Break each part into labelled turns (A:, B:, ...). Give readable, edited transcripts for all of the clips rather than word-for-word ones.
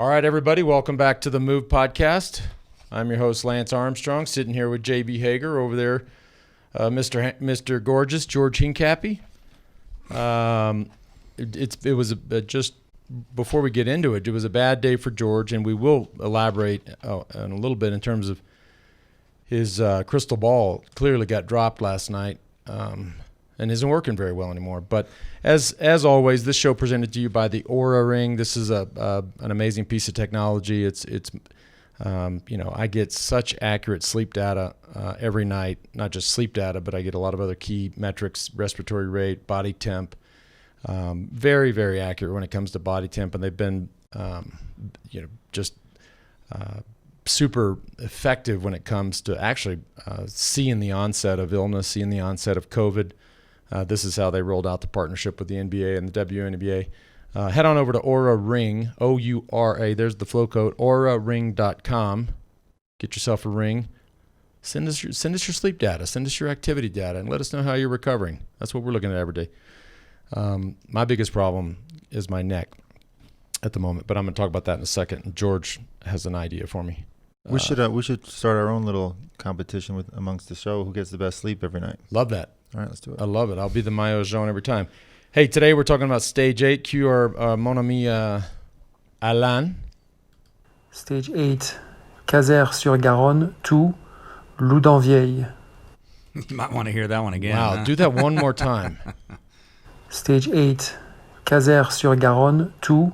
A: All right, everybody, welcome back to the Move podcast. I'm your host, Lance Armstrong, sitting here with JB Hager over there, Mr. Gorgeous, George Hincapie. It was just before we get into it, it was a bad day for George, and we will elaborate in a little bit in terms of his crystal ball. Clearly got dropped last night and isn't working very well anymore. But as always, this show presented to you by the OURA ring. This is an amazing piece of technology. It's I get such accurate sleep data every night, not just sleep data, but I get a lot of other key metrics, respiratory rate, body temp. Very, very accurate when it comes to body temp, and they've been, super effective when it comes to actually seeing the onset of illness, seeing the onset of COVID. This is how they rolled out the partnership with the NBA and the WNBA. Head on over to OURA Ring, OURA. There's the flow code, auraring.com. Get yourself a ring. Send us your sleep data. Send us your activity data, and let us know how you're recovering. That's what we're looking at every day. My biggest problem is my neck at the moment, but I'm going to talk about that in a second. George has an idea for me.
B: We should start our own little competition amongst the show. Who gets the best sleep every night?
A: Love that.
B: All right, let's do it.
A: I love it. I'll be the Maillot Jaune every time. Hey, today we're talking about Stage 8. Cue our mon ami Alain.
C: Stage 8, Caser-sur-Garonne to Loudanvieille.
D: You might want to hear that one again.
A: Wow,
D: huh?
A: do that one more time.
C: Stage 8, Caser-sur-Garonne to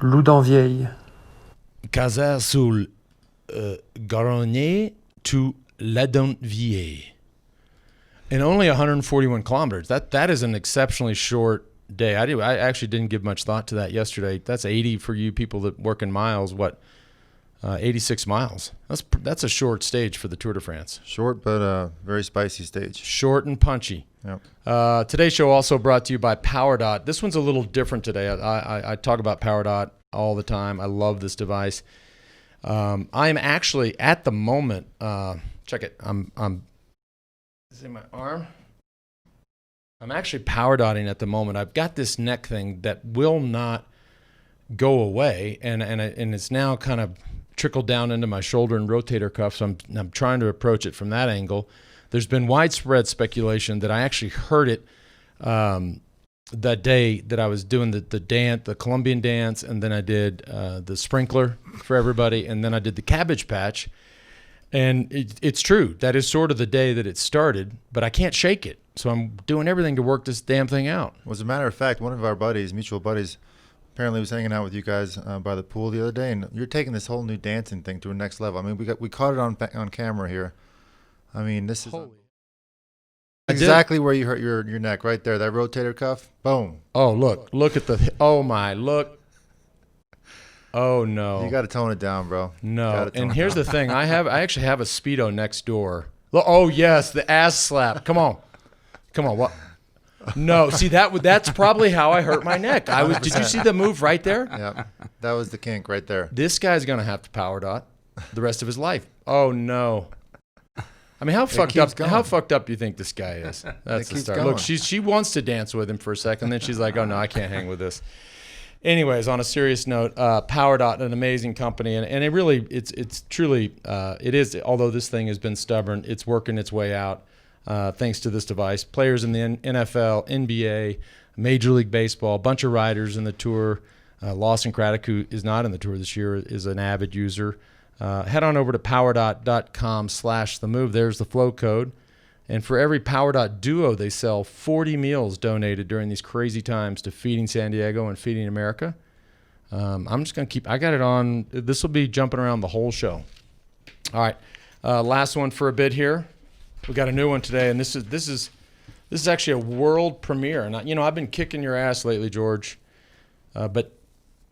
C: Loudanvieille.
A: Caser-sur-Garonne to Loudanvieille. And only 141 kilometers. That is an exceptionally short day. I actually didn't give much thought to that yesterday. That's 80 for you people that work in miles. 86 miles. That's a short stage for the Tour de France.
B: Short, but very spicy stage.
A: Short and punchy.
B: Yep.
A: Today's show also brought to you by PowerDot. This one's a little different today. I talk about PowerDot all the time. I love this device. I'm actually at the moment. Check it. Is it in my arm? I'm actually PowerDotting at the moment. I've got this neck thing that will not go away, and it's now kind of trickled down into my shoulder and rotator cuff. So I'm trying to approach it from that angle. There's been widespread speculation that I actually heard it that day that I was doing the dance, the Colombian dance, and then I did the sprinkler for everybody, and then I did the cabbage patch. And it's true. That is sort of the day that it started, but I can't shake it. So I'm doing everything to work this damn thing out.
B: Well, as a matter of fact, one of our buddies, mutual buddies, apparently was hanging out with you guys by the pool the other day, and you're taking this whole new dancing thing to a next level. I mean, we caught it on camera here. I mean, this is exactly where you hurt your neck, right there. That rotator cuff, boom.
A: Oh, look at the. Oh my, look. Oh no!
B: You got to tone it down, bro.
A: No, and here's the thing: I actually have a Speedo next door. Oh yes, the ass slap. Come on. What? No, see that's probably how I hurt my neck. Did you see the move right there?
B: Yeah, that was the kink right there.
A: This guy's gonna have to PowerDot the rest of his life. Oh no! I mean, how fucked up do you think this guy is? That's the start.
B: Going.
A: Look, she wants to dance with him for a second, then she's like, oh no, I can't hang with this. Anyways, on a serious note, PowerDot, an amazing company, and it's truly, although this thing has been stubborn, it's working its way out thanks to this device. Players in the NFL, NBA, Major League Baseball, a bunch of riders in the Tour. Lawson Craddock, who is not in the Tour this year, is an avid user. Head on over to powerdot.com/themove. There's the flow code. And for every PowerDot Duo they sell, 40 meals donated during these crazy times to Feeding San Diego and Feeding America. I'm just going to I got it on. This will be jumping around the whole show. All right. Last one for a bit here. We got a new one today, and this is actually a world premiere. And I've been kicking your ass lately, George. But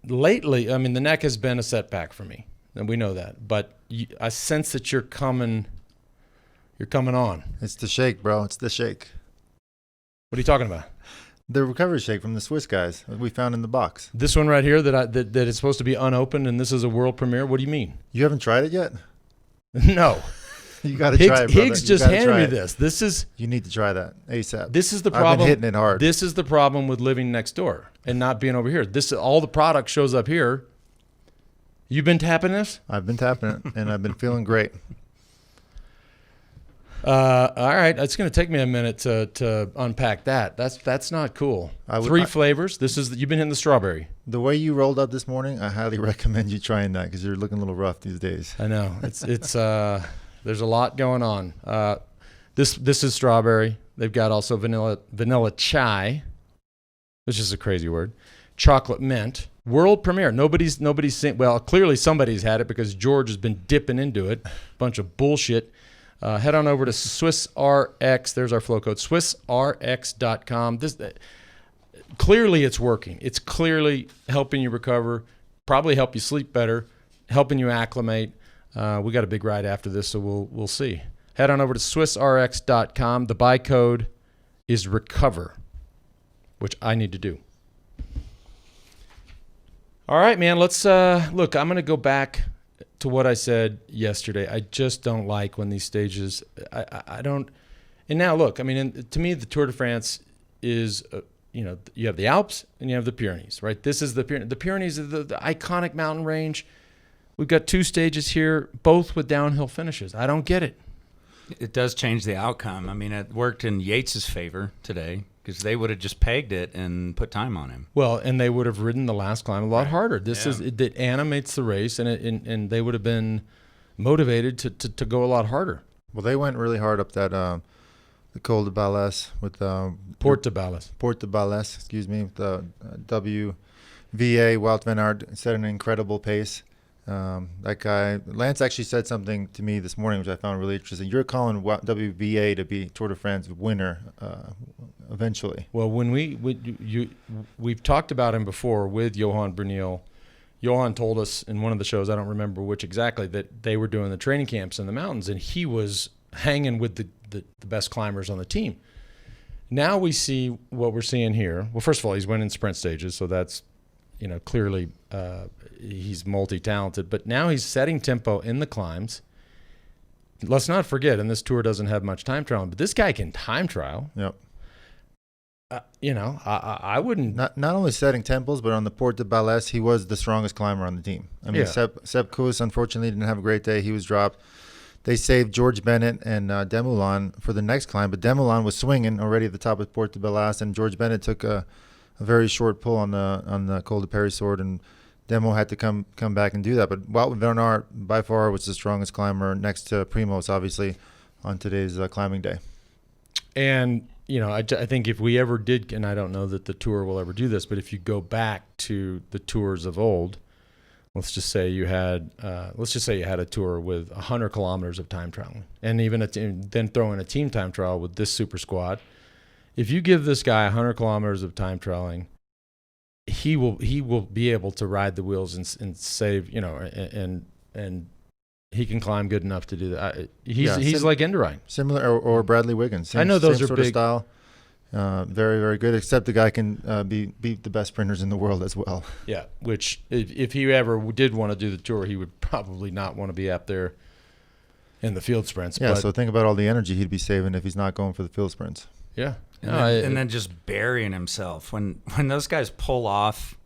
A: lately, I mean, the neck has been a setback for me, and we know that. But I sense that you're coming on.
B: It's the shake, bro. It's the shake.
A: What are you talking about?
B: The recovery shake from the Swiss guys that we found in the box.
A: This one right here that is supposed to be unopened, and this is a world premiere. What do you mean?
B: You haven't tried it yet?
A: No.
B: You got to try it, brother.
A: Higgs just handed me this.
B: You need to try that ASAP.
A: This is the problem.
B: I've been hitting it hard.
A: This is the problem with living next door and not being over here. All the product shows up here. You been tapping this?
B: I've been tapping it, and I've been feeling great.
A: All right, it's going to take me a minute to unpack that. That's not cool. Three flavors. You've been hitting the strawberry.
B: The way you rolled up this morning, I highly recommend you trying that because you're looking a little rough these days.
A: I know it's there's a lot going on. This is strawberry. They've got also vanilla chai, which is a crazy word. Chocolate mint. World premiere. Nobody's seen. Well, clearly somebody's had it because George has been dipping into it. Bunch of bullshit. Head on over to SwissRx. There's our flow code, SwissRx.com. Clearly it's working. It's clearly helping you recover, probably help you sleep better, helping you acclimate. We got a big ride after this, so we'll see. Head on over to SwissRx.com. The buy code is RECOVER, which I need to do. All right, man. Let's look. I'm going to go back to what I said yesterday. I just don't like when these stages. I don't. And now look. I mean, to me, the Tour de France is. You have the Alps and you have the Pyrenees, right? This is the Pyrenees. The Pyrenees are the iconic mountain range. We've got two stages here, both with downhill finishes. I don't get it.
D: It does change the outcome. I mean, it worked in Yates's favor today because they would have just pegged it and put time on him.
A: Well, and they would have ridden the last climb a lot harder. It animates the race, and they would have been motivated to go a lot harder.
B: Well, they went really hard up that the Col de Balès with
A: Port de Balès,
B: excuse me, the WVA. Wout van Aert set an incredible pace. That guy Lance actually said something to me this morning which I found really interesting. You're calling WVA to be Tour de France winner eventually.
A: Well, when we've talked about him before with Johan Bernal. Johan told us in one of the shows, I don't remember which exactly, that they were doing the training camps in the mountains and he was hanging with the best climbers on the team. Now we see what we're seeing here. Well, first of all, he's winning sprint stages, so that's clearly he's multi-talented. But now he's setting tempo in the climbs. Let's not forget, and this tour doesn't have much time trialing, but this guy can time trial.
B: Yep.
A: I wouldn't.
B: Not only setting tempos, but on the Port de Balès, he was the strongest climber on the team. I mean, Sepp Kuss unfortunately didn't have a great day. He was dropped. They saved George Bennett and Dumoulin for the next climb, but Dumoulin was swinging already at the top of Port de Balès, and George Bennett took a very short pull on the Col de Périssord, and Demo had to come back and do that. But Wout van Aert by far was the strongest climber next to Primoz, obviously, on today's climbing day.
A: And I think if we ever did, and I don't know that the tour will ever do this, but if you go back to the tours of old. Let's just say you had a tour with 100 kilometers of time trialing, and even then throw in a team time trial with this super squad. If you give this guy 100 kilometers of time trialing, he will be able to ride the wheels and save, and he can climb good enough to do that. He's like Indurain.
B: Similar or Bradley Wiggins.
A: I know those
B: same
A: are
B: sort
A: big.
B: Of style. Very, very good, except the guy can beat the best sprinters in the world as well.
A: Yeah, which if he ever did want to do the tour, he would probably not want to be up there in the field sprints.
B: Yeah, so think about all the energy he'd be saving if he's not going for the field sprints.
A: Yeah.
D: And then just burying himself. When those guys pull off,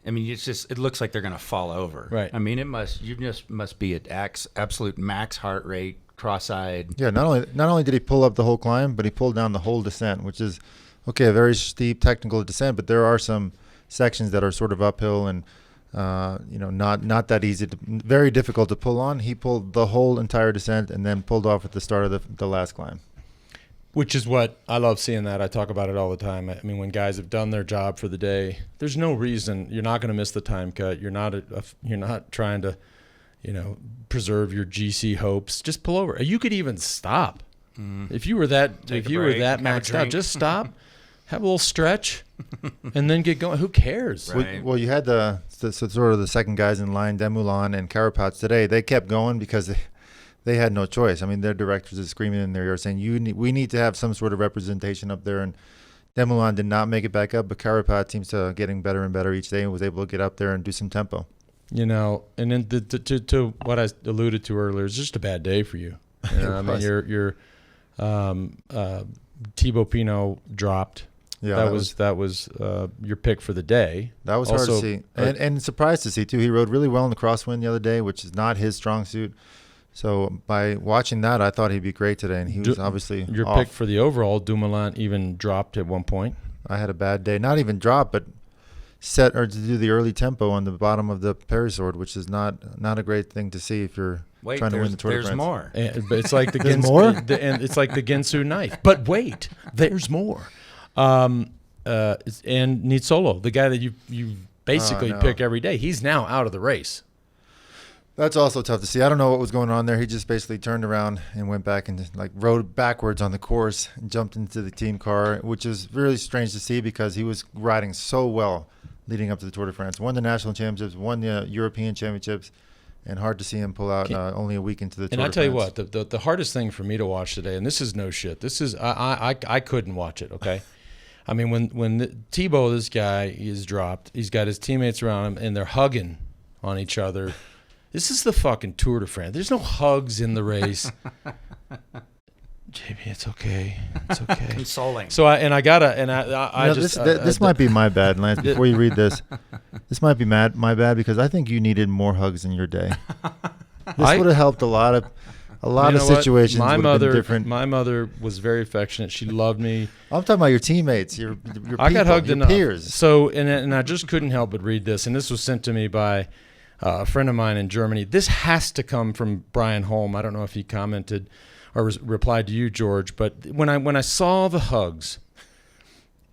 D: I mean, it looks like they're going to fall over.
A: Right.
D: I mean, you just must be at absolute max heart rate, cross-eyed.
B: Yeah, not only did he pull up the whole climb, but he pulled down the whole descent, which is a very steep technical descent, but there are some sections that are sort of uphill and not that easy, very difficult to pull on. He pulled the whole entire descent and then pulled off at the start of the last climb.
A: Which is what I love seeing that. I talk about it all the time. I mean, when guys have done their job for the day, there's no reason you're not going to miss the time cut. You're not trying to preserve your GC hopes. Just pull over. You could even stop. If you were that maxed out, just stop, have a little stretch, and then get going. Who cares?
D: Right.
B: Well, you had the sort of the second guys in line, Dumoulin and Carapaz today. They kept going because they had no choice. I mean, their directors are screaming in their ear saying, we need to have some sort of representation up there. And Dumoulin did not make it back up, but Carapaz seems to getting better and better each day and was able to get up there and do some tempo. And
A: then to what I alluded to earlier, it's just a bad day for you. I mean, Thibaut Pinot dropped.
B: Yeah,
A: that was your pick for the day.
B: That was hard to see, and surprised to see too. He rode really well in the crosswind the other day, which is not his strong suit. So by watching that, I thought he'd be great today, and he was obviously
A: your
B: off.
A: pick for the overall. Dumoulin even dropped at one point.
B: I had a bad day. Not even drop, but set or to do the early tempo on the bottom of the Perisord, which is not a great thing to see if you're trying to win the Tour de France.
D: There's more.
A: But it's like the it's like the Ginsu knife. But wait, there's more. And Nizzolo, the guy that you basically pick every day, he's now out of the race.
B: That's also tough to see. I don't know what was going on there. He just basically turned around and went back and like rode backwards on the course and jumped into the team car, which is really strange to see because he was riding so well leading up to the Tour de France. Won the national championships, won the European championships, and hard to see him pull out only a week into the Tour de France.
A: And I tell you what, the hardest thing for me to watch today, and this is no shit. This is I couldn't watch it. Okay, I mean when Thibaut, this guy, is dropped, he's got his teammates around him and they're hugging on each other. This is the fucking Tour de France. There's no hugs in the race. JB, it's okay. It's okay.
D: Consoling.
A: So
B: this might be my bad, Lance. Before you read this, this might be my bad because I think you needed more hugs in your day. This would have helped a lot of situations.
A: My mother,
B: different.
A: My mother was very affectionate. She loved me.
B: I'm talking about your teammates, your people,
A: I got hugged
B: your
A: enough.
B: peers.
A: So and I just couldn't help but read this, and this was sent to me by a friend of mine in Germany. This has to come from Brian Holm. I don't know if he commented or replied to you, George, but when I saw the hugs,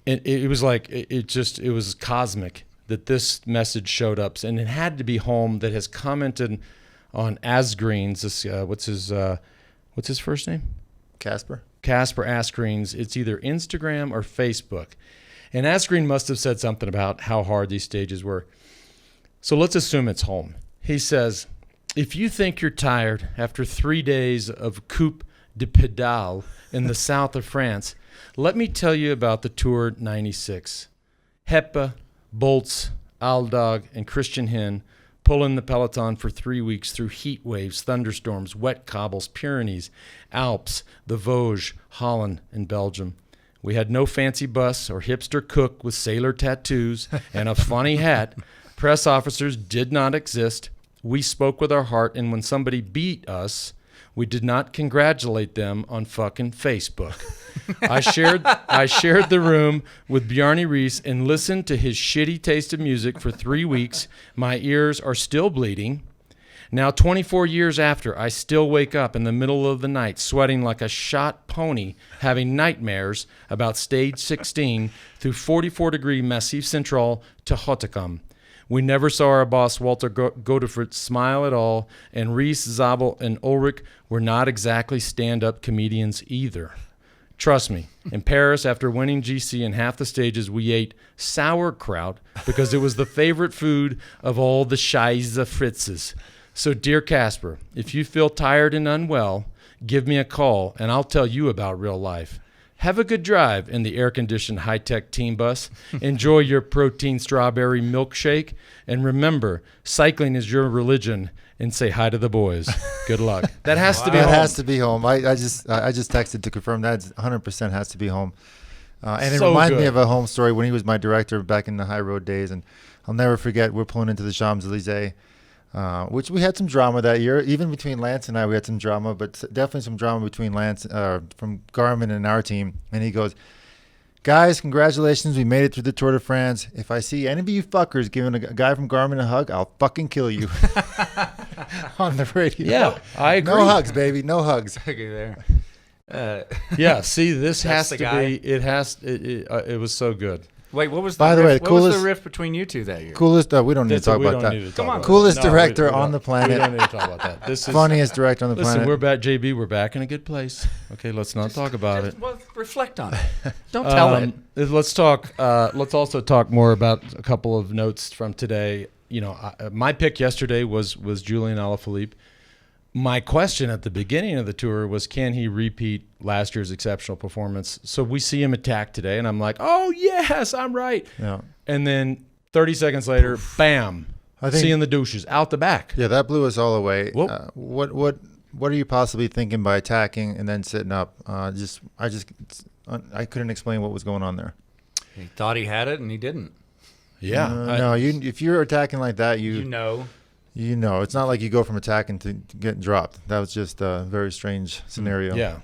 A: it was like it was cosmic that this message showed up, and it had to be Holm that has commented on Asgreen's. What's his first name?
B: Casper
A: Asgreen's. It's either Instagram or Facebook, and Asgreen must have said something about how hard these stages were. So let's assume it's Holm. He says, if you think you're tired after 3 days of Coupe de Pédale in the south of France, let me tell you about the Tour 96. Heppe, Boltz, Aldog, and Christian Hin pull in the peloton for 3 weeks through heat waves, thunderstorms, wet cobbles, Pyrenees, Alps, the Vosges, Holland, and Belgium. We had no fancy bus or hipster cook with sailor tattoos and a funny hat. Press officers did not exist. We spoke with our heart, and when somebody beat us, we did not congratulate them on fucking Facebook. I shared the room with Bjarne Riis and listened to his shitty taste of music for 3 weeks. My ears are still bleeding. Now, 24 years after, I still wake up in the middle of the night sweating like a shot pony, having nightmares about stage 16 through 44-degree Massif Central to Rotterdam. We never saw our boss Walter Godefroot smile at all, and Riis, Zabel, and Ulrich were not exactly stand-up comedians either. Trust me, in Paris, after winning GC in half the stages, we ate sauerkraut because it was the favorite food of all the Scheisse Fritzes. So, dear Casper, if you feel tired and unwell, give me a call, and I'll tell you about real life. Have a good drive in the air-conditioned high-tech team bus. Enjoy your protein strawberry milkshake. And remember, cycling is your religion. And say hi to the boys. Good luck. That has to be
B: That
A: home.
B: has to be home. I just texted to confirm that 100% has to be home. And it
A: So
B: reminds me
A: good.
B: of a home story when he was my director back in the high road days. And I'll never forget, we're pulling into the Champs-Élysées, which we had some drama that year. Even between Lance and I, we had some drama, but definitely some drama between Lance from Garmin and our team. And he goes, guys, congratulations. We made it through the Tour de France. If I see any of you fuckers giving a guy from Garmin a hug, I'll fucking kill you. On the radio.
A: Yeah, I agree.
B: No hugs, baby. No hugs.
D: Okay, there.
A: Yeah, see, this
D: That's
A: has
D: the
A: to
D: guy?
A: be. It was so good.
D: Wait, what was
B: By the way,
D: rift? What was
B: coolest-
D: the rift between you two that year?
B: Coolest. We don't need to talk
A: We
B: about
A: don't
B: that.
A: need to talk
D: Come on.
A: about
B: Coolest
A: that. No,
B: director
A: we
B: on
A: don't-
B: the planet.
A: We don't need to talk about that. This is
B: Funniest director on the
A: Listen,
B: planet.
A: we're back, JB. We're back in a good place. Okay, let's not talk about it.
D: Well, reflect on it. Don't tell it.
A: Let's talk. Let's also talk more about a couple of notes from today. You know, my pick yesterday was Julian Alaphilippe. My question at the beginning of the tour was, can he repeat last year's exceptional performance? So we see him attack today, and I'm like, oh yes, I'm right.
B: Yeah.
A: And then 30 seconds later, bam,
B: I think-
A: seeing the douches out the back.
B: Yeah, that blew us all away.
A: Whoop.
B: What are you possibly thinking by attacking and then sitting up? I couldn't explain what was going on there.
D: He thought he had it, and he didn't.
A: Yeah.
B: No, if you're attacking like that,
D: You know.
B: it's not like you go from attacking to getting dropped. That was just a very strange scenario.
A: Yeah.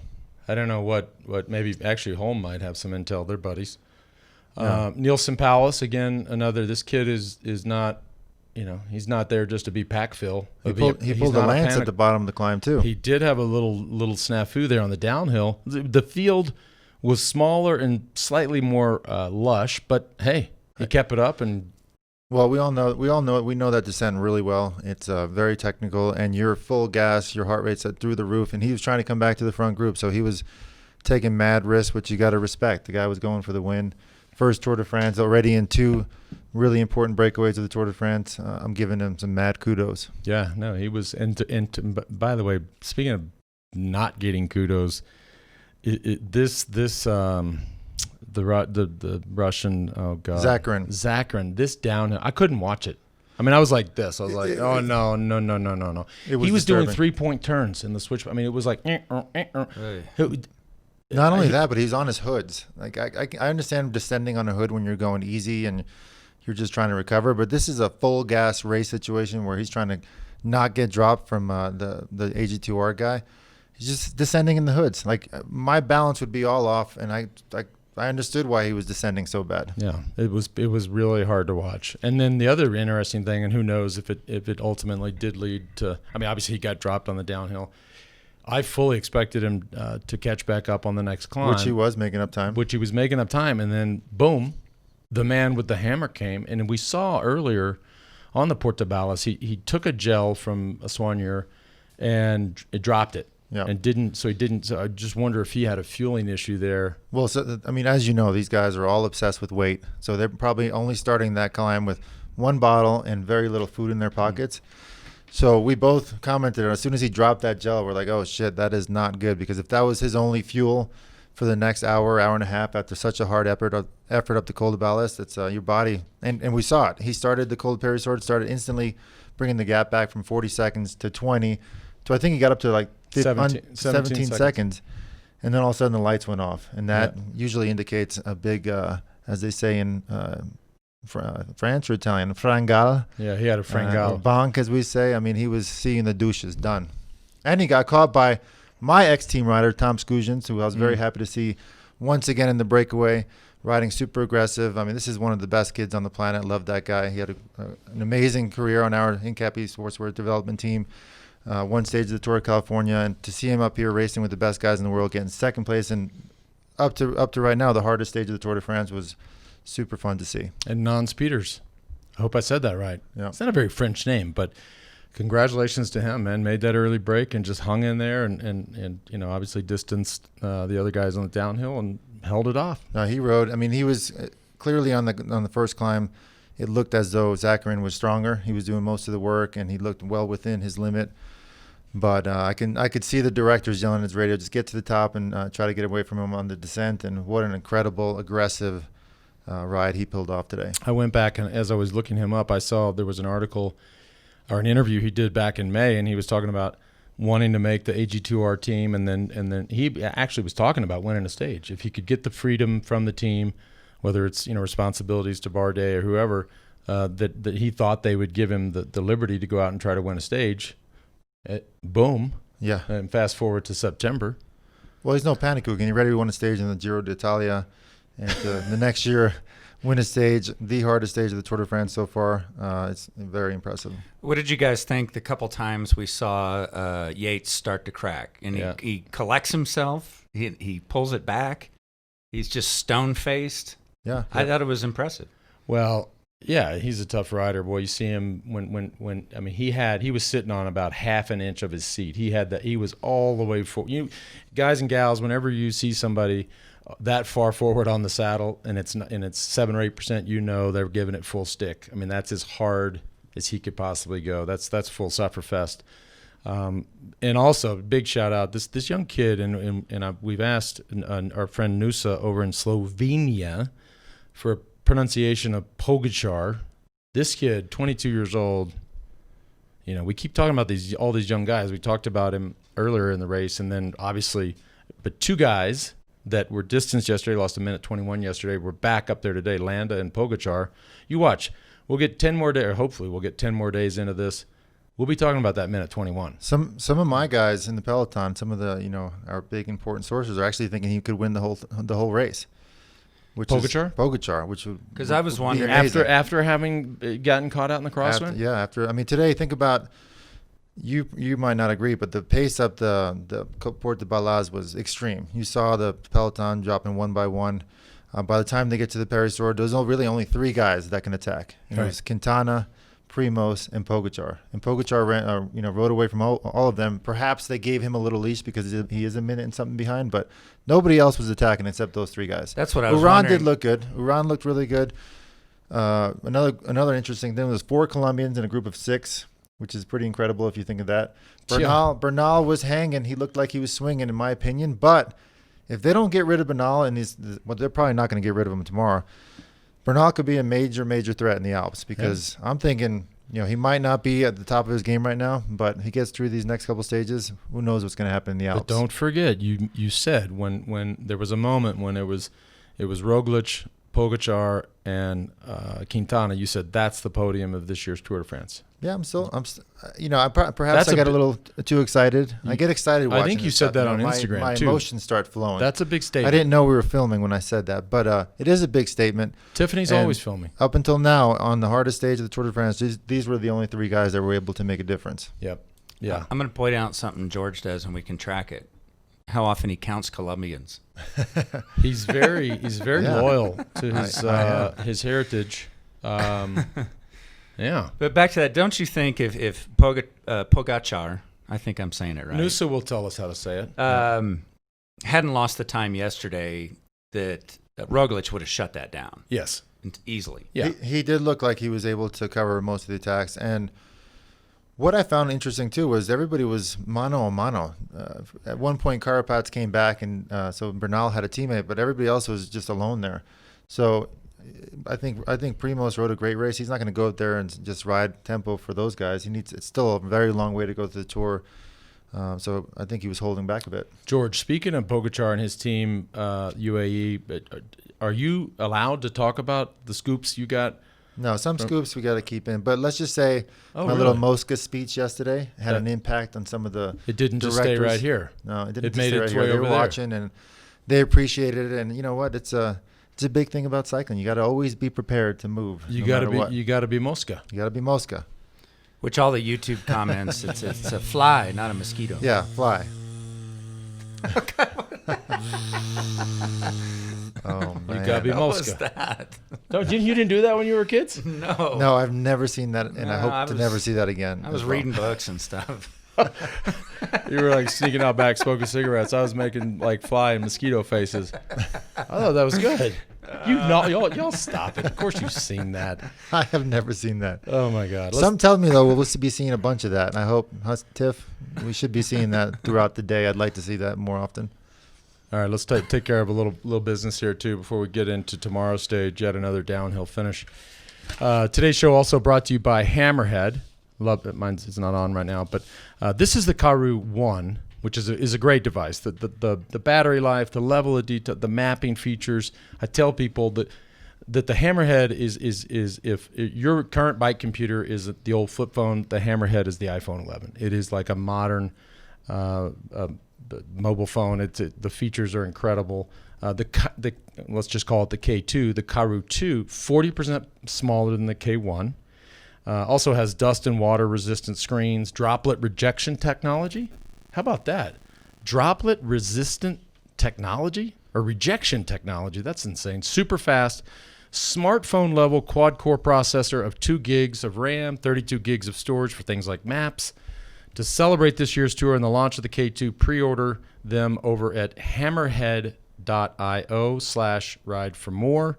A: I don't know what maybe actually Holm might have some intel. They're buddies. Nielsen Powell, again, another. This kid is not, he's not there just to be pack fill.
B: He pulled the lance at the bottom of the climb too.
A: He did have a little snafu there on the downhill. The field was smaller and slightly more lush, but hey, he kept it up. And
B: well, we know that descent really well. It's very technical, and you're full gas. Your heart rate's through the roof, and he was trying to come back to the front group, so he was taking mad risks, which you got to respect. The guy was going for the win. First Tour de France, already in 2 really important breakaways of the Tour de France. I'm giving him some mad kudos.
A: Yeah, no, he was. And by the way, speaking of not getting kudos, the Russian, oh god, Zakharin, this downhill, I couldn't watch it. I mean, I was like this. I was like, oh no. He was doing 3-point turns in the switch. I mean, it was like.
B: Not only that, but he's on his hoods. Like I understand descending on a hood when you're going easy and you're just trying to recover, but this is a full gas race situation where he's trying to not get dropped from the AG2R guy. He's just descending in the hoods. Like my balance would be all off, and I understood why he was descending so bad.
A: Yeah, it was really hard to watch. And then the other interesting thing, and who knows if it ultimately did lead to. I mean, obviously he got dropped on the downhill. I fully expected him to catch back up on the next climb.
B: Which he was making up time.
A: And then, boom, the man with the hammer came. And we saw earlier on the Portobello, he took a gel from a soigneur and it dropped it.
B: Yeah.
A: And didn't. So I just wonder if he had a fueling issue there.
B: Well, so, I mean, as you know, these guys are all obsessed with weight. So they're probably only starting that climb with 1 bottle and very little food in their pockets. So we both commented as soon as he dropped that gel, we're like, oh shit, that is not good, because if that was his only fuel for the next hour and a half after such a hard effort up the Col de Balles, it's your body. And we saw it. He started the Col de Périsord, started instantly bringing the gap back from 40 seconds to 20. So I think he got up to like 17 seconds. And then all of a sudden the lights went off. And that usually indicates a big, as they say in French or Italian, frangal.
A: Yeah, he had a frangal.
B: Bonk, as we say. I mean, he was seeing the douches done. And he got caught by my ex-team rider, Tom Skujins, who I was very happy to see once again in the breakaway, riding super aggressive. I mean, this is one of the best kids on the planet. Love that guy. He had an amazing career on our Incapi Sportswear development team. One stage of the Tour of California. And to see him up here racing with the best guys in the world, getting second place, and up to right now, the hardest stage of the Tour de France was super fun to see.
A: And Nans Peters. I hope I said that right.
B: Yeah.
A: It's not a very French name, but congratulations to him, man. Made that early break and just hung in there and obviously distanced the other guys on the downhill and held it off.
B: No, he rode. I mean, he was clearly on the first climb. It looked as though Zakharin was stronger. He was doing most of the work, and he looked well within his limit. But I could see the directors yelling at his radio, just get to the top and try to get away from him on the descent. And what an incredible, aggressive ride he pulled off today. I
A: went back, and as I was looking him up, I saw there was an article or an interview he did back in May, and he was talking about wanting to make the AG2R team, and then he actually was talking about winning a stage. If he could get the freedom from the team, whether it's responsibilities to Bardet or whoever, that he thought they would give him the liberty to go out and try to win a stage. Boom.
B: Yeah.
A: And fast forward to September.
B: Well, he's no panic cooking. He ready to win a stage in the Giro d'Italia, and the next year win a stage, the hardest stage of the Tour de France so far. It's very impressive.
D: What did you guys think the couple times we saw Yates start to crack? And he collects himself. He pulls it back. He's just stone-faced.
B: Yeah.
D: I thought it was impressive.
A: Well, yeah, he's a tough rider. Boy, you see him when I mean, he was sitting on about half an inch of his seat. He was all the way forward. Guys and gals, whenever you see somebody that far forward on the saddle and it's 7 or 8%, they're giving it full stick. I mean, that's as hard as he could possibly go. That's full sufferfest. And also, big shout out this young kid, and we've asked our friend Nusa over in Slovenia for a pronunciation of Pogačar. This kid, 22 years old. We keep talking about all these young guys. We talked about him earlier in the race, and then obviously, but 2 guys that were distanced yesterday, lost a minute 21 yesterday. We're back up there today, Landa and Pogačar. You watch. We'll get 10 more days, or hopefully we'll get 10 more days into this. We'll be talking about that minute 21.
B: Some of my guys in the peloton, some of the our big important sources are actually thinking he could win the whole race. Which
A: Pogačar,
B: which would,
D: because I was wondering
A: after having gotten caught out in the crosswind.
B: I mean, today think about. You might not agree, but the pace up the Port de Balaz was extreme. You saw the peloton dropping one by one. By the time they get to the Paris-Roubaix, there's really only 3 guys that can attack. It was Quintana, Primoz, and Pogačar. And Pogačar rode away from all of them. Perhaps they gave him a little leash because he is a minute and something behind, but nobody else was attacking except those 3 guys.
D: That's what I was wondering.
B: Did look good. Uran looked really good. Another interesting thing was 4 Colombians in a group of 6. Which is pretty incredible if you think of that. Bernal was hanging. He looked like he was swinging, in my opinion. But if they don't get rid of Bernal, they're probably not going to get rid of him tomorrow. Bernal could be a major, major threat in the Alps because I'm thinking, he might not be at the top of his game right now, but he gets through these next couple stages. Who knows what's going to happen in the Alps?
A: But don't forget, you said when there was a moment when it was Roglic, Pogačar, and Quintana. You said that's the podium of this year's Tour de France.
B: Yeah, perhaps I got a little too excited. I get excited watching.
A: I think you said that on Instagram
B: my
A: too.
B: My emotions start flowing.
A: That's a big statement.
B: I didn't know we were filming when I said that, but it is a big statement.
A: Tiffany's always filming.
B: Up until now, on the hardest stage of the Tour de France, these were the only 3 guys that were able to make a difference.
A: Yep. Yeah.
D: I'm going to point out something George does, and we can track it. How often he counts Colombians.
A: He's very loyal to his heritage. Yeah.
D: But back to that, don't you think if Pogačar, I think I'm saying it right.
A: Noosa will tell us how to say it.
D: Hadn't lost the time yesterday, that Roglic would have shut that down.
A: Yes.
D: Easily.
A: Yeah.
B: He did look like he was able to cover most of the attacks. And what I found interesting, too, was everybody was mano a mano. At one point, Carapaz came back, and so Bernal had a teammate, but everybody else was just alone there. So I think Primoz rode a great race. He's not going to go out there and just ride tempo for those guys. It's still a very long way to go to the Tour. So I think he was holding back a bit.
A: George, speaking of Pogačar and his team, UAE, are you allowed to talk about the scoops you got?
B: No, some scoops we got to keep in. But let's just say little Mosca speech yesterday had an impact on some of the
A: It didn't
B: directors.
A: just stay right here.
B: No, it didn't
A: It
B: just
A: made
B: stay right
A: its
B: here.
A: way
B: They
A: over
B: were
A: there.
B: watching, and they appreciated it. And you know what? It's a big thing about cycling. You got to always be prepared to move.
A: You got to be Mosca.
B: You got to be Mosca.
D: Which all the YouTube comments, it's a fly, not a mosquito.
B: Yeah, fly. Oh man,
A: You gotta be
D: What was
A: Mosca.
D: that?
A: You didn't do that when you were kids?
D: No.
B: No, I've never seen that, and I hope to never see that again.
D: I was
B: as well.
D: reading books and stuff.
A: You were like sneaking out back smoking cigarettes. I was making like fly and mosquito faces. I thought that was good. Y'all stop it. Of course you've seen that.
B: I have never seen that.
A: Oh my God.
B: Some tell me though we'll be seeing a bunch of that, and I hope, Tiff, we should be seeing that throughout the day. I'd like to see that more often.
A: All right, let's take care of a little business here too before we get into tomorrow's stage. Yet another downhill finish. Today's show also brought to you by Hammerhead. Love it. Mine's it's not on right now, but this is the Karoo 1, which is a great device. The battery life, the level of detail, the mapping features. I tell people that the Hammerhead is if your current bike computer is the old flip phone, the Hammerhead is the iPhone 11. It is like a modern mobile phone. The features are incredible. Let's just call it the K2, the Karoo 2, 40% smaller than the K1. Also has dust and water resistant screens, droplet rejection technology. How about that? Droplet resistant technology or rejection technology. That's insane. Super fast, smartphone level quad core processor of 2 gigs of RAM, 32 gigs of storage for things like maps. To celebrate this year's tour and the launch of the K2, pre-order them over at hammerhead.io/ride for more.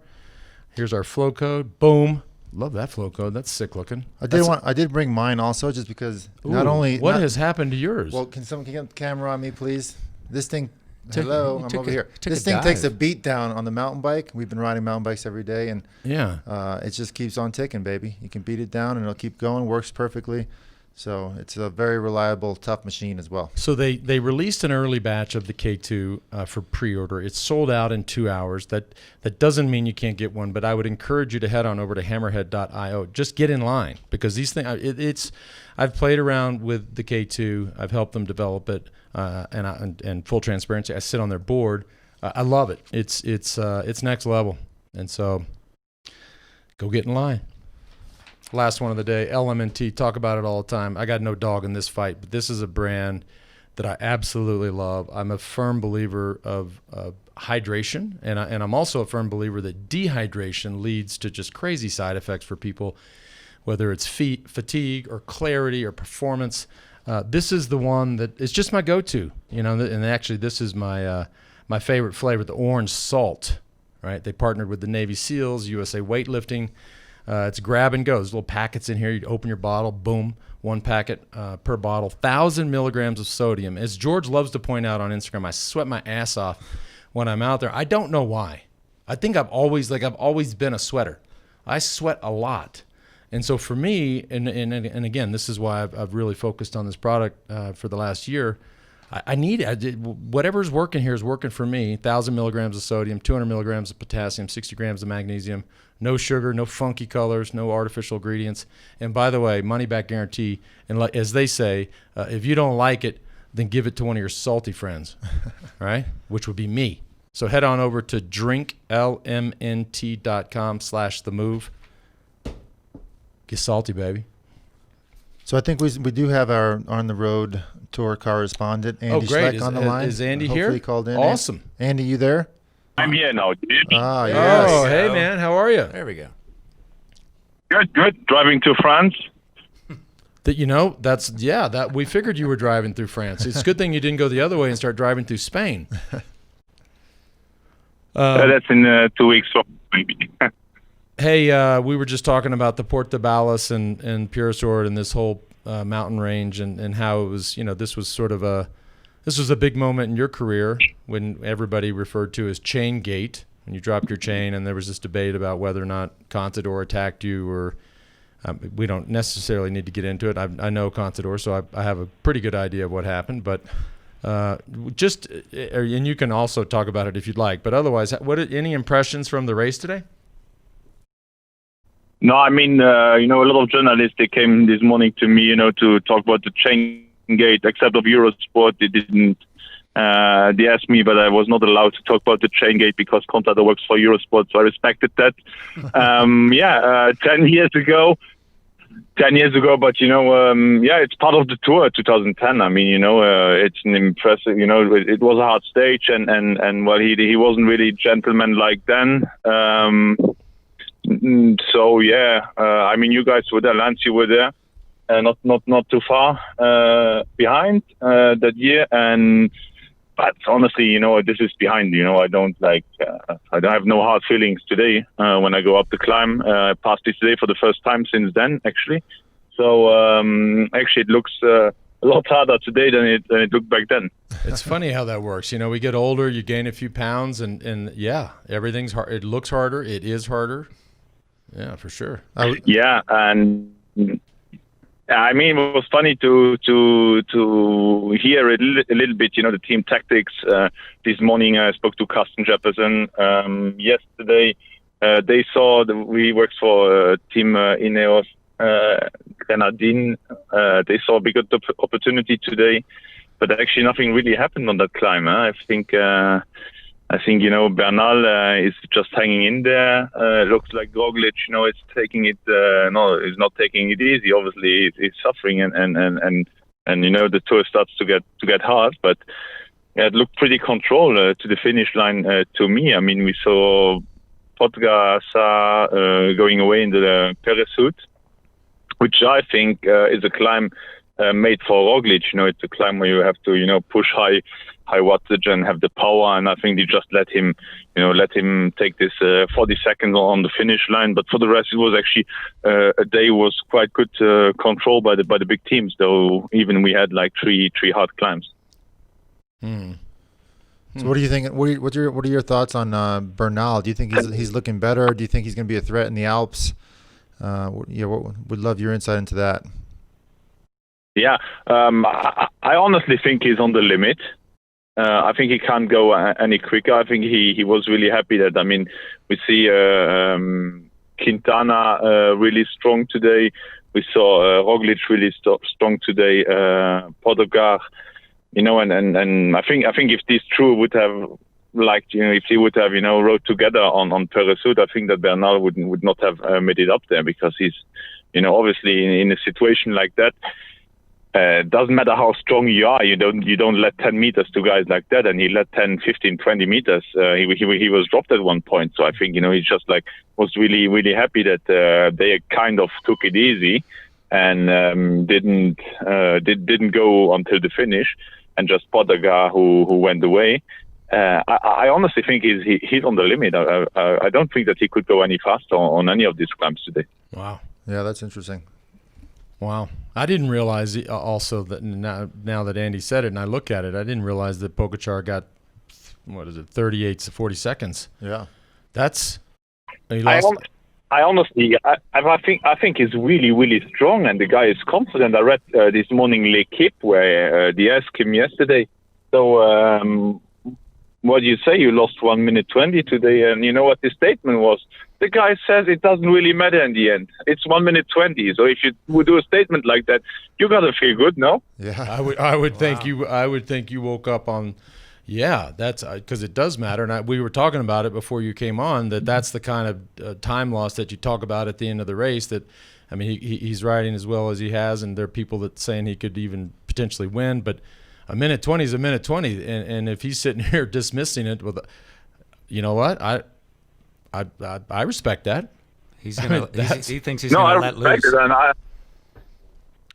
A: Here's our flow code. Boom. Love that flow code. That's sick looking.
B: I did bring mine also, just because
A: what has happened to yours?
B: Well, can someone get the camera on me, please? This thing. Hello, I'm over here. This thing
D: dive.
B: takes a beat down on the mountain bike. We've been riding mountain bikes every day, and
A: yeah,
B: it just keeps on ticking, baby. You can beat it down, and it'll keep going. Works perfectly. So it's a very reliable, tough machine as well.
A: So they released an early batch of the K2 for pre-order. It's sold out in 2 hours. That doesn't mean you can't get one, but I would encourage you to head on over to hammerhead.io. Just get in line, because these things. I've played around with the K2. I've helped them develop it, and full transparency, I sit on their board. I love it. It's next level, and so go get in line. Last one of the day, LMNT. Talk about it all the time. I got no dog in this fight, but this is a brand that I absolutely love. I'm a firm believer of hydration, and I'm also a firm believer that dehydration leads to just crazy side effects for people, whether it's fatigue or clarity or performance. This is the one that is just my go-to, and actually this is my favorite flavor, the orange salt, right? They partnered with the Navy SEALs, USA Weightlifting. It's grab and go. There's little packets in here. You open your bottle, boom, one packet per bottle, 1,000 milligrams of sodium. As George loves to point out on Instagram, I sweat my ass off when I'm out there. I don't know why. I think I've always been a sweater. I sweat a lot. And so for me, and again, this is why I've really focused on this product for the last year. I need it. Whatever's working here is working for me. 1,000 milligrams of sodium, 200 milligrams of potassium, 60 grams of magnesium, no sugar, no funky colors, no artificial ingredients. And by the way, money back guarantee. And as they say, if you don't like it, then give it to one of your salty friends, right? Which would be me. So head on over to drinklmnt.com/themove. Get salty, baby.
B: So I think we do have our on the road tour correspondent Andy
A: great.
B: Schleck on the line.
A: Is Andy
B: Hopefully
A: here?
B: Called in.
A: Awesome.
B: Andy, you there?
E: I'm here now, dude.
B: Ah, yes.
A: Oh, hey man, how are you?
D: There we go.
E: Good. Driving to France.
A: That we figured you were driving through France. It's a good thing you didn't go the other way and start driving through Spain.
E: That's in 2 weeks.
A: Hey, we were just talking about the Port de Balas and Purisord and this whole mountain range and how it was, this was a big moment in your career when everybody referred to as chain gate, when you dropped your chain and there was this debate about whether or not Contador attacked you or we don't necessarily need to get into it. I know Contador, so I have a pretty good idea of what happened, but and you can also talk about it if you'd like, but otherwise, any impressions from the race today?
E: No, I mean, a lot of journalists, they came this morning to me, to talk about the chain gate, except of Eurosport. They didn't. They asked me, but I was not allowed to talk about the chain gate because Contador works for Eurosport, so I respected that. 10 years ago, but it's part of the tour 2010. I mean, it's an impressive, it was a hard stage and well, he wasn't really gentleman-like then. I mean, you guys were there, Lance, you were there, not too far behind that year, but honestly, this is behind. I don't I have no hard feelings today when I go up the climb. I passed this today for the first time since then, actually. So actually, it looks a lot harder today than it looked back then.
A: It's funny how that works. We get older, you gain a few pounds, and yeah, everything it looks harder. It is harder. Yeah, for sure.
E: Yeah, and I mean, it was funny to hear a little bit, the team tactics. This morning, I spoke to Carsten Jefferson. Yesterday, they saw we worked for Team Ineos Grenadine. They saw a big opportunity today, but actually nothing really happened on that climb. I think Bernal is just hanging in there. Looks like Roglic, is taking it. No, he's not taking it easy. Obviously, he's suffering, and the tour starts to get hard. But it looked pretty controlled to the finish line to me. I mean, we saw Pogačar going away into the Périsoute, which I think is a climb made for Roglic. It's a climb where you have to, push high wattage and have the power. And I think they just let him take this 40 seconds on the finish line. But for the rest, it was actually a day was quite good controlled by the big teams. Though even we had like three hard climbs.
B: So what do you think? What are your thoughts on Bernal? Do you think he's looking better? Do you think he's going to be a threat in the Alps? Would love your insight into that.
E: Yeah, I honestly think he's on the limit. I think he can't go any quicker. I think he was really happy that, I mean, we see Quintana really strong today. We saw Roglic really strong today, Pogačar, you know, and I think if these two would have liked, you know, if he would have, you know, rode together on Peresud, I think that Bernal would not have made it up there, because he's, you know, obviously in a situation like that, doesn't matter how strong you are, you don't let 10 meters to guys like that, and he let 10, 15, 20 meters. He was dropped at one point, so I think, you know, he just like was really, really happy that they kind of took it easy and didn't go until the finish, and just Pogačar who went away. I honestly think he's on the limit. I don't think that he could go any faster on any of these climbs today.
A: Wow.
B: Yeah, that's interesting.
A: Wow. I didn't realize also that now that Andy said it and I look at it, I didn't realize that Pogačar got, 38 to 40 seconds.
B: Yeah.
A: That's he
E: I
A: lost.
E: honestly, I think he's really, really strong, and the guy is confident. I read this morning L'Equipe where they asked him yesterday, so what do you say? You lost 1 minute 20 today, and you know what his statement was? The guy says it doesn't really matter in the end. It's 1 minute 20. So if you would do a statement like that, you gotta feel good, no?
B: Yeah.
A: I would think you woke up on, yeah, that's because it does matter. And we were talking about it before you came on, that's the kind of time loss that you talk about at the end of the race. That, I mean, he's riding as well as he has, and there are people that saying he could even potentially win, but a minute 20 is a minute 20, and if he's sitting here dismissing it with, you know what, I respect that.
D: He's gonna. He thinks he's
E: No, I
D: gonna let
E: respect
D: loose.
E: it, and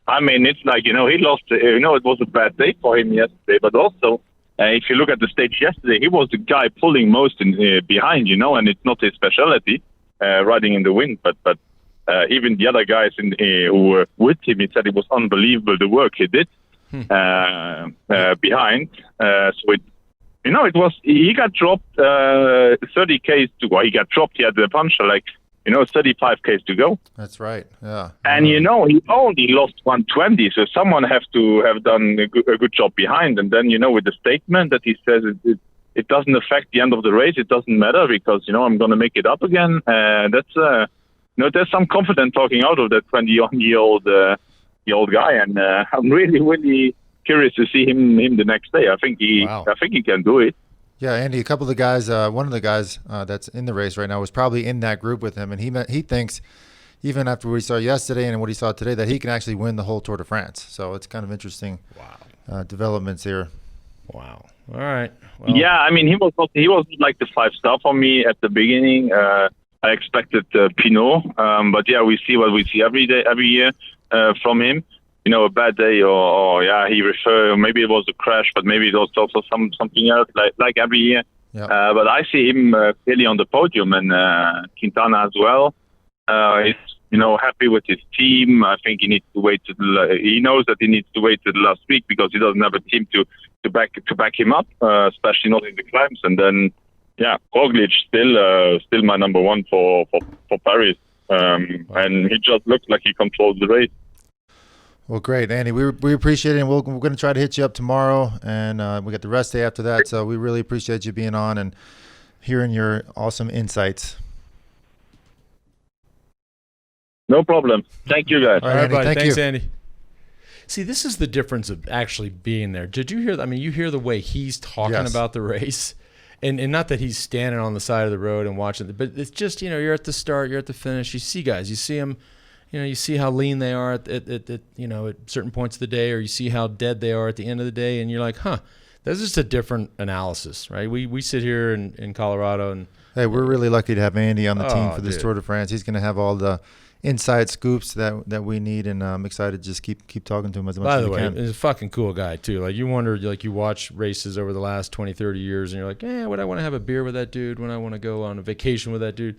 E: I mean, it's like, you know, he lost. You know, it was a bad day for him yesterday, but also, if you look at the stage yesterday, he was the guy pulling most behind, you know, and it's not his specialty, riding in the wind. But even the other guys who were with him, he said it was unbelievable the work he did behind. So it, you know, it was, he got dropped 30 Ks to go. He got dropped. He had the puncture, like, you know, 35 Ks to go.
B: That's right. Yeah.
E: And, you know, he only lost 120. So someone have to have done a good job behind. And then, you know, with the statement that he says it doesn't affect the end of the race. It doesn't matter because, you know, I'm going to make it up again. That's, you know, there's some confidence talking out of that 21-year-old guy. And I'm really, really curious to see him the next day. I think he can do it.
B: Yeah, Andy, a couple of the guys, one of the guys that's in the race right now was probably in that group with him, and he thinks, even after what he saw yesterday and what he saw today, that he can actually win the whole Tour de France. So it's kind of interesting developments here.
A: Wow. All right. Well,
E: yeah, I mean, he was like the 5-star for me at the beginning. I expected Pinot, but yeah, we see what we see every year from him. You know, a bad day, or he referred. Maybe it was a crash, but maybe it was also something else, like every year.
B: Yep.
E: But I see him clearly on the podium, and Quintana as well. He's, you know, happy with his team. I think he needs to wait he knows that he needs to wait till the last week because he doesn't have a team to back him up, especially not in the climbs. And then, yeah, Roglic still my number one for Paris, and he just looks like he controls the race.
B: Well, great, Andy. We appreciate it, and we're going to try to hit you up tomorrow, and we got the rest day after that. So we really appreciate you being on and hearing your awesome insights.
E: No problem. Thank you, guys.
B: All right, Andy,
A: buddy.
B: thank
A: Thanks,
B: you.
A: Andy. See, this is the difference of actually being there. Did you hear? I mean, you hear the way he's talking
B: Yes.
A: about the race, and not that he's standing on the side of the road and watching it, but it's just, you know, you're at the start, you're at the finish. You see guys, you see them. You know, you see how lean they are at you know, at certain points of the day, or you see how dead they are at the end of the day, and you're like, huh, that's just a different analysis, right? We sit here in Colorado, and
B: Hey, we're really lucky to have Andy on the team
A: Oh,
B: for this
A: dude.
B: Tour de France. He's going to have all the inside scoops that we need, and I'm excited to just keep talking to him as much
A: by
B: as
A: the
B: we
A: way,
B: can.
A: he's a fucking cool guy too. Like, you wonder, like, you watch races over the last 20, 30 years, and you're like, would I want to have a beer with that dude? When I want to go on a vacation with that dude?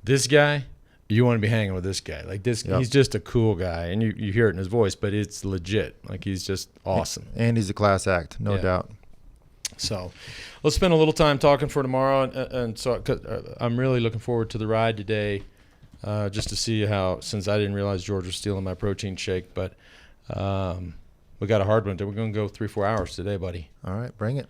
A: This guy, you want to be hanging with this guy. Like, this,
B: Yep.
A: he's just a cool guy, and you hear it in his voice, but it's legit. Like, he's just awesome.
B: Andy's a class act, no
A: Yeah.
B: doubt.
A: So let's spend a little time talking for tomorrow. And so 'cause, I'm really looking forward to the ride today, just to see how, since I didn't realize George was stealing my protein shake, but We got a hard one. We're going to go 3-4 hours today, buddy.
B: All right, bring it.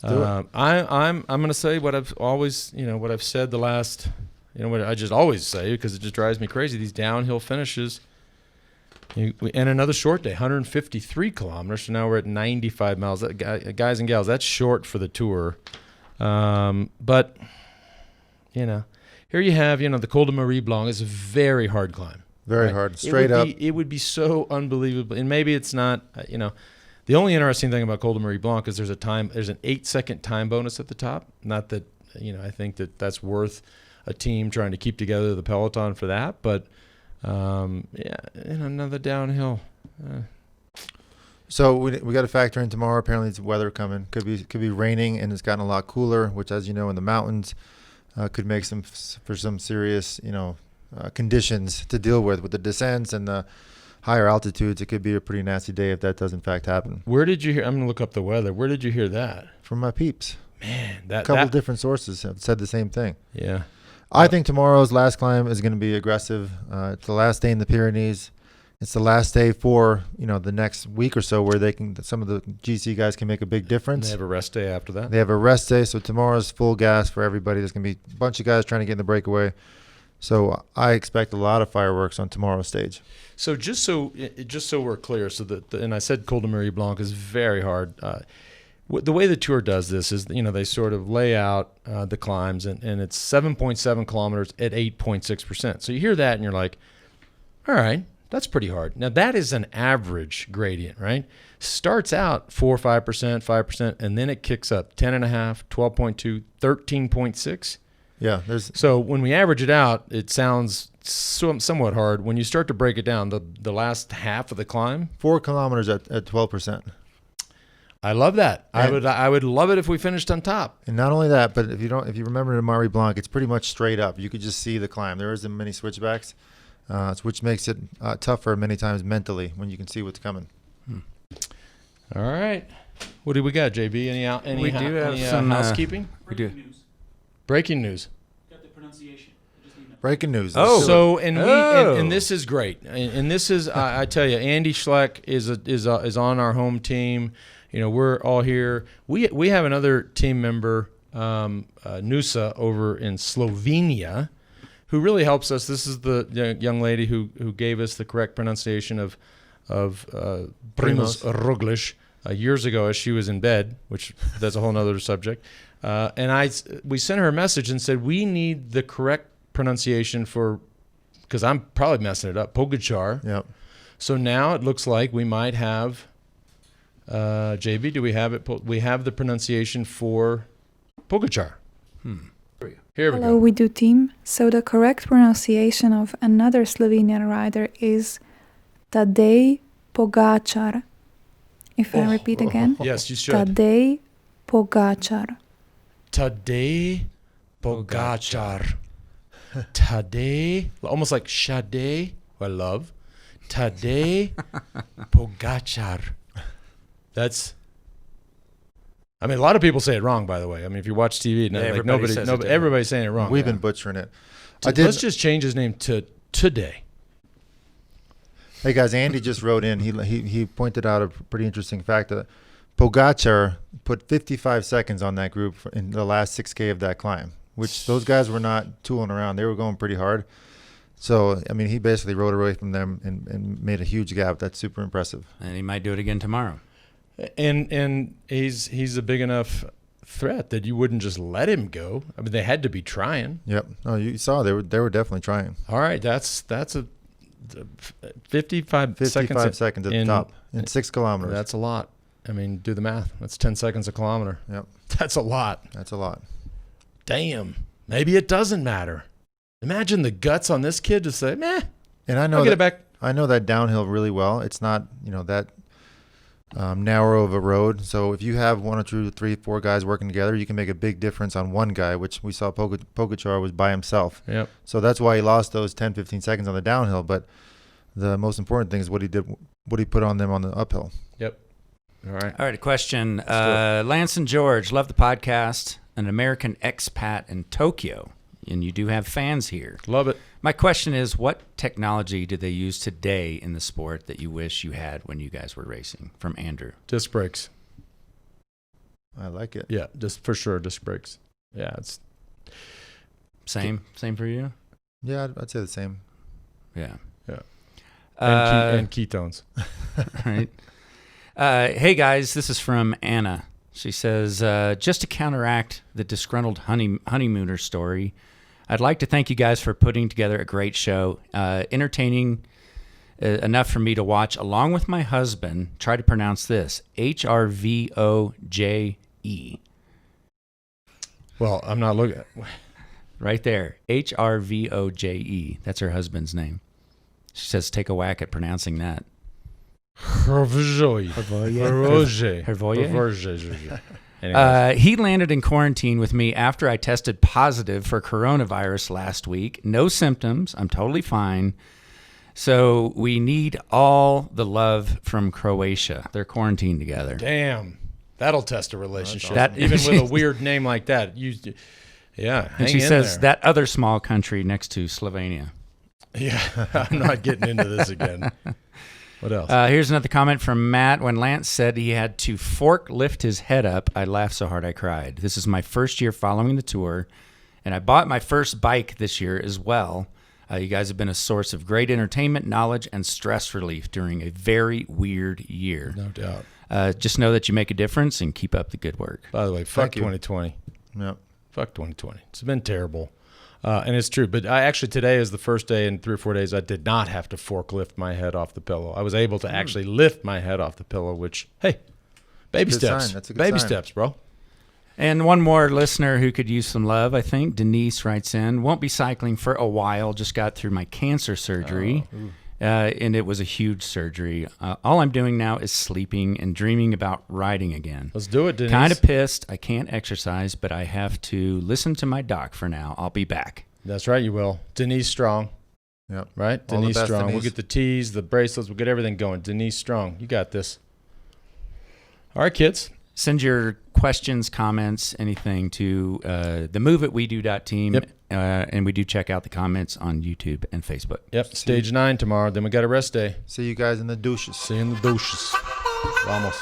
B: Let's do it.
A: I'm going to say what I've always, what I've said the last, what I just always say because it just drives me crazy. These downhill finishes. And another short day, 153 kilometers. So now we're at 95 miles. Guys and gals, that's short for the Tour. But, here you have, the Col de Marie Blanc is a very hard climb.
B: Very hard. Straight up.
A: It would be so unbelievable. And maybe it's not, the only interesting thing about Col de Marie Blanc is there's an 8-second time bonus at the top. Not that, I think that's worth a team trying to keep together the peloton for that. But, another downhill.
B: So we got to factor in tomorrow. Apparently, it's weather coming. Could be raining, and it's gotten a lot cooler, which, as you know, in the mountains, could make some serious, conditions to deal with the descents and the higher altitudes. It could be a pretty nasty day if that does in fact happen.
A: Where did you hear? I'm going to look up the weather. Where did you hear that?
B: From my peeps.
A: Man,
B: a couple different sources have said the same thing.
A: Yeah.
B: I think tomorrow's last climb is going to be aggressive. It's the last day in the Pyrenees. It's the last day for, the next week or so where some of the GC guys can make a big difference.
A: They have a rest day after that.
B: They have a rest day, so tomorrow's full gas for everybody. There's going to be a bunch of guys trying to get in the breakaway. So I expect a lot of fireworks on tomorrow's stage.
A: So just so we're clear, and I said Col de Marie Blanc is very hard. The way the Tour does this is, they sort of lay out the climbs, and it's 7.7 kilometers at 8.6%. So you hear that, and you're like, all right, that's pretty hard. Now, that is an average gradient, right? Starts out 4, 5%, 5%, and then it kicks up 10.5, 12.2, 13.6.
B: Yeah.
A: So when we average it out, it sounds somewhat hard. When you start to break it down, the last half of the climb,
B: 4 kilometers at 12%.
A: I love that. I would love it if we finished on top.
B: And not only that, but if you remember the Marie Blanc, it's pretty much straight up. You could just see the climb. There isn't many switchbacks, which makes it tougher many times mentally when you can see what's coming.
A: All right. What do we got, JB? Any some housekeeping?
D: We do.
A: Breaking news.
F: Got the pronunciation.
B: Breaking news.
A: Oh, so and this is great. And this is I tell you, Andy Schleck is on our home team. We're all here. We have another team member, Nusa, over in Slovenia, who really helps us. This is the young lady who gave us the correct pronunciation of Primož Roglič years ago as she was in bed, which that's a whole other subject. And we sent her a message and said, we need the correct pronunciation because I'm probably messing it up, Pogačar.
B: Yep.
A: So now it looks like we might have, JB, do we have it? We have the pronunciation for Pogačar. Here we
G: Hello,
A: go.
G: we do team. So the correct pronunciation of another Slovenian rider is Tadej Pogačar. If I repeat again.
A: Yes, you should.
G: Tadej Pogačar.
A: Tadej Pogačar. Tadej, almost like Sade, I love. Tadej Pogačar. A lot of people say it wrong, by the way. If you watch TV, everybody's saying it wrong.
B: We've been butchering it.
A: Let's just change his name to Today.
B: Hey guys, Andy just wrote in. He pointed out a pretty interesting fact that Pogačar put 55 seconds on that group in the last 6K of that climb, which those guys were not tooling around. They were going pretty hard. So, he basically rode away from them and made a huge gap. That's super impressive.
D: And he might do it again tomorrow.
A: And he's a big enough threat that you wouldn't just let him go. They had to be trying.
B: Yep. No, you saw they were definitely trying.
A: All right, that's a 55
B: seconds at the top in 6 kilometers.
A: That's a lot. Do the math. That's 10 seconds a kilometer.
B: Yep.
A: That's a lot.
B: That's a lot.
A: Damn. Maybe it doesn't matter. Imagine the guts on this kid to say, meh.
B: And
A: I'll get it back.
B: I know that downhill really well. It's not, that narrow of a road. So if you have 1 or 2, 3, 4 guys working together, you can make a big difference on one guy, which we saw Pogačar was by himself.
A: Yep.
B: So that's why he lost those 10, 15 seconds on the downhill. But the most important thing is what he put on them on the uphill.
A: Yep. All right.
D: A question. Lance and George, love the podcast. An American expat in Tokyo and you do have fans here.
A: Love it.
D: My question is, what technology do they use today in the sport that you wish you had when you guys were racing? From Andrew.
A: Disc brakes.
B: I like it.
A: Yeah, just for sure, disc brakes. Yeah, it's
D: Same for you?
B: Yeah, I'd say the same.
D: Yeah.
A: Yeah.
D: Uh,
A: and ketones.
D: right. Hey guys, this is from Anna. She says, just to counteract the disgruntled honeymooner story, I'd like to thank you guys for putting together a great show, entertaining enough for me to watch along with my husband. Try to pronounce this, HRVOJE.
A: Well, I'm not looking.
D: Right there, HRVOJE. That's her husband's name. She says, take a whack at pronouncing that.
A: Hervoje.
D: He landed in quarantine with me after I tested positive for coronavirus last week. No symptoms. I'm totally fine. So we need all the love from Croatia. They're quarantined together.
A: Damn. That'll test a relationship.
D: That-
A: Even with a weird name like that. Yeah.
D: And she says that other small country next to Slovenia.
A: Yeah. I'm not getting into this again. What else?
D: Here's another comment from Matt. When Lance said he had to lift his head up, I laughed so hard I cried. This is my first year following the tour, and I bought my first bike this year as well. You guys have been a source of great entertainment, knowledge, and stress relief during a very weird year.
A: No doubt.
D: Just know that you make a difference and keep up the good work.
A: By the way, fuck
B: Thank you.
A: 2020.
B: Yep.
A: Fuck 2020. It's been terrible. And it's true. But today is the first day in 3 or 4 days I did not have to forklift my head off the pillow. I was able to actually lift my head off the pillow, which, hey, baby
B: Good
A: steps.
B: sign. That's a good
A: baby
B: sign.
A: steps, bro.
D: And one more listener who could use some love, I think. Denise writes in, won't be cycling for a while. Just got through my cancer surgery. And it was a huge surgery. All I'm doing now is sleeping and dreaming about riding again.
A: Let's do it, Denise.
D: Kind of pissed. I can't exercise, but I have to listen to my doc for now. I'll be back.
A: That's right, you will. Denise Strong.
B: Yep.
A: Right?
B: All the
A: Denise
B: best,
A: Strong. We'll
B: Denise.
A: get the tees, the bracelets. We'll get everything going. Denise Strong. You got this. All right, kids.
D: Send your questions, comments, anything to the move@wedo.team.
A: Yep.
D: And we do check out the comments on YouTube and Facebook.
A: Yep. Stage 9 tomorrow. Then we got a rest day.
B: See you guys in the douches.
A: See you in the douches. Vamos.